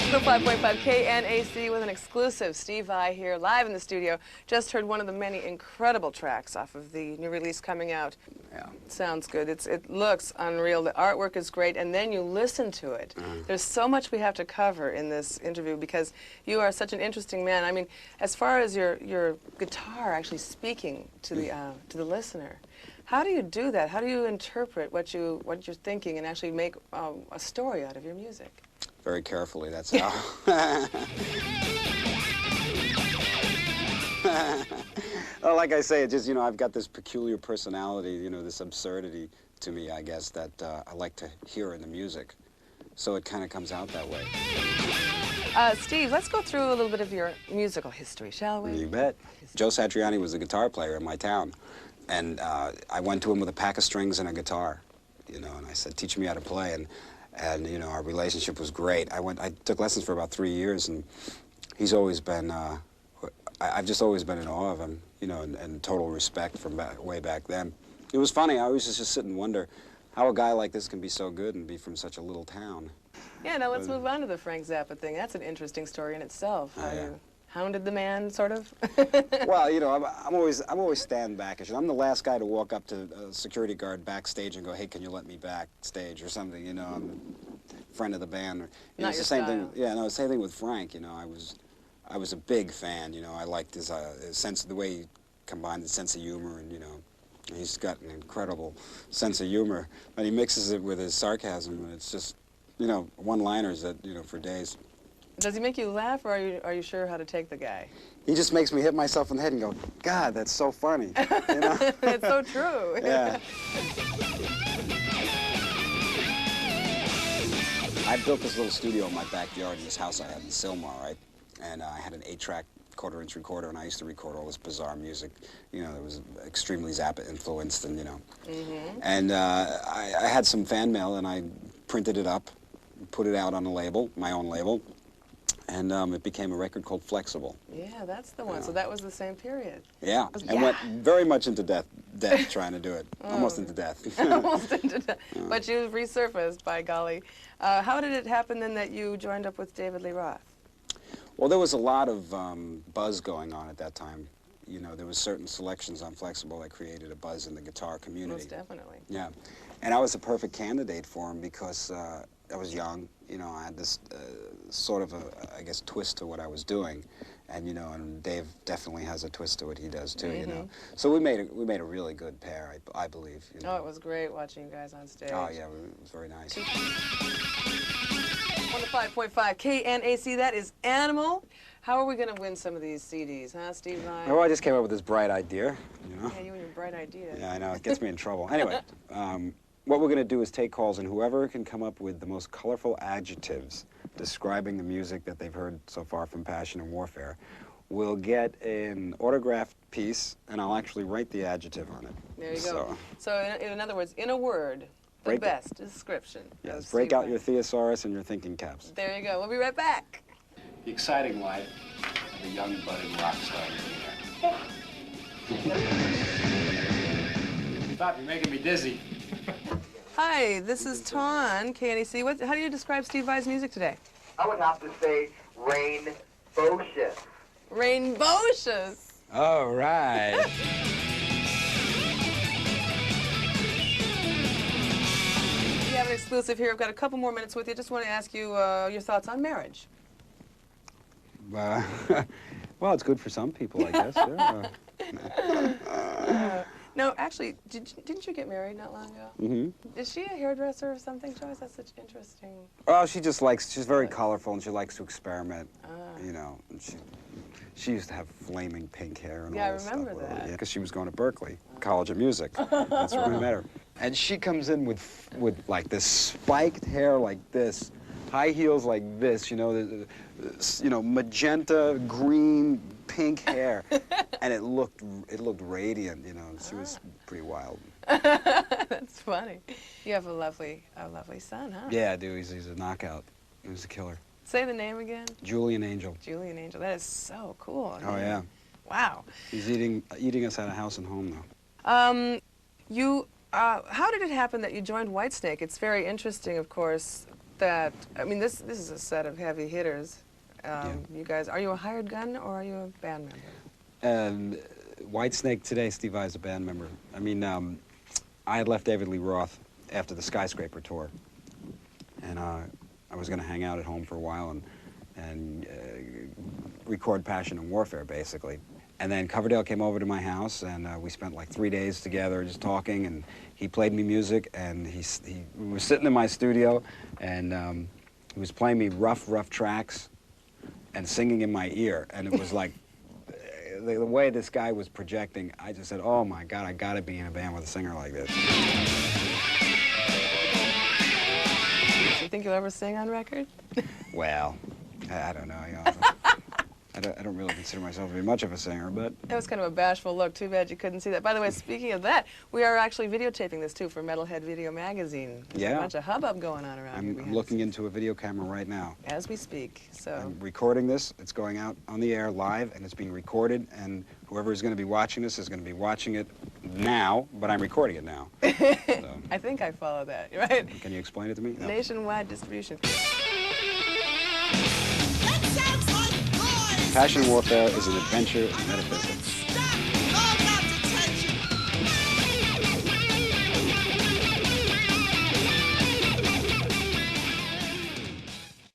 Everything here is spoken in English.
105.5 KNAC with an exclusive. Steve Vai here, live in the studio. Just heard one of the many incredible tracks off of the new release coming out. Yeah. Sounds good. It looks unreal. The artwork is great, and then you listen to it. There's so much we have to cover in this interview because you are such an interesting man. I mean, as far as your guitar actually speaking to the listener, how do you do that? How do you interpret what you're thinking and actually make a story out of your music? Very carefully, that's how. Well, like I say, it just, I've got this peculiar personality, this absurdity to me, I guess, that I like to hear in the music. So it kind of comes out that way. Steve, let's go through a little bit of your musical history, shall we? You bet. Joe Satriani was a guitar player in my town. And I went to him with a pack of strings and a guitar, and I said, teach me how to play. And our relationship was great. I took lessons for about 3 years, and he's always been, I've just always been in awe of him, and total respect from way back then. It was funny, I always just sit and wonder how a guy like this can be so good and be from such a little town. Yeah, now let's move on to the Frank Zappa thing. That's an interesting story in itself. How Yeah. you hounded the man, sort of? Well, I'm always stand backish, and I'm the last guy to walk up to a security guard backstage and go, "Hey, can you let me backstage?" or something. I'm a friend of the band. Not It's your the same style. thing. Yeah, no, same thing with Frank. I was a big fan. I liked his sense of the way he combined the sense of humor, and he's got an incredible sense of humor, and he mixes it with his sarcasm, and it's just one-liners that for days. Does he make you laugh, or are you sure how to take the guy? He just makes me hit myself in the head and go, God, that's so funny. It's so true. Yeah. I built this little studio in my backyard in this house I had in Sylmar, right? And I had an 8-track quarter-inch recorder, and I used to record all this bizarre music. That was extremely Zappa influenced, and And I had some fan mail, and I printed it up, put it out on a label, my own label. And it became a record called Flexible. Yeah, that's the one. So that was the same period. Yeah, and went very much into death trying to do it. Almost into death. Almost into death. But you resurfaced, by golly. How did it happen then that you joined up with David Lee Roth? Well, there was a lot of buzz going on at that time. There was certain selections on Flexible that created a buzz in the guitar community. Most definitely. Yeah, and I was a perfect candidate for him because I was young. I had this sort of I guess, twist to what I was doing, and and Dave definitely has a twist to what he does too. So we made a really good pair, I believe. Oh, it was great watching you guys on stage. Oh yeah, it was very nice. 105.5 KNAC. That is Animal. How are we going to win some of these CDs, huh, Steve and I? Well, I just came up with this bright idea. Yeah, you and your bright idea. Yeah, I know. It gets me in trouble. Anyway. What we're going to do is take calls, and whoever can come up with the most colorful adjectives describing the music that they've heard so far from Passion and Warfare will get an autographed piece, and I'll actually write the adjective on it. There you go. So in other words, in a word, the best description. Yes, break out your thesaurus and your thinking caps. There you go. We'll be right back. The exciting life of a young budding rock star millionaire. Stop, you're making me dizzy. Hi, this is Tawn, KNAC. How do you describe Steve Vai's music today? I would have to say rainbowcious. Rainbowcious. All right. We have an exclusive here. I've got a couple more minutes with you. Just want to ask you your thoughts on marriage. Well, it's good for some people, I guess. Yeah. No, actually, didn't you get married not long ago? Mm-hmm. Is she a hairdresser or something? She always has such interesting... Well, she's very colorful, and she likes to experiment, and she used to have flaming pink hair and all this stuff. Yeah, I remember that. Because she was going to Berkeley, College of Music. That's where we met her. And she comes in with like this spiked hair like this, high heels like this, magenta, green, pink hair, and it looked radiant, She was pretty wild. That's funny. You have a lovely son, huh? Yeah, I do. He's a knockout. He was a killer. Say the name again. Julian Angel. Julian Angel. That is so cool. Oh yeah. Wow. He's eating us at a house and home though. How did it happen that you joined Whitesnake? It's very interesting, of course. that, I mean, this is a set of heavy hitters. Yeah. You guys, are you a hired gun or are you a band member? Whitesnake today, Steve Vai is a band member. I mean, I had left David Lee Roth after the Skyscraper tour, and I was going to hang out at home for a while and record Passion and Warfare, basically. And then Coverdale came over to my house, and we spent like 3 days together just talking, and he played me music, and we were sitting in my studio, and he was playing me rough tracks and singing in my ear, and it was like, the way this guy was projecting, I just said, oh my God, I gotta be in a band with a singer like this. Do you think you'll ever sing on record? Well, I don't know, you know. I don't really consider myself to be much of a singer, but... That was kind of a bashful look. Too bad you couldn't see that. By the way, speaking of that, we are actually videotaping this, too, for Metalhead Video Magazine. There's a bunch of hubbub going on around here. I'm looking into a video camera right now. As we speak, so... I'm recording this. It's going out on the air live, and it's being recorded, and whoever is going to be watching this is going to be watching it now, but I'm recording it now. So. I think I follow that, right? Can you explain it to me? No. Nationwide distribution. Passion and Warfare is an adventure in metaphysics.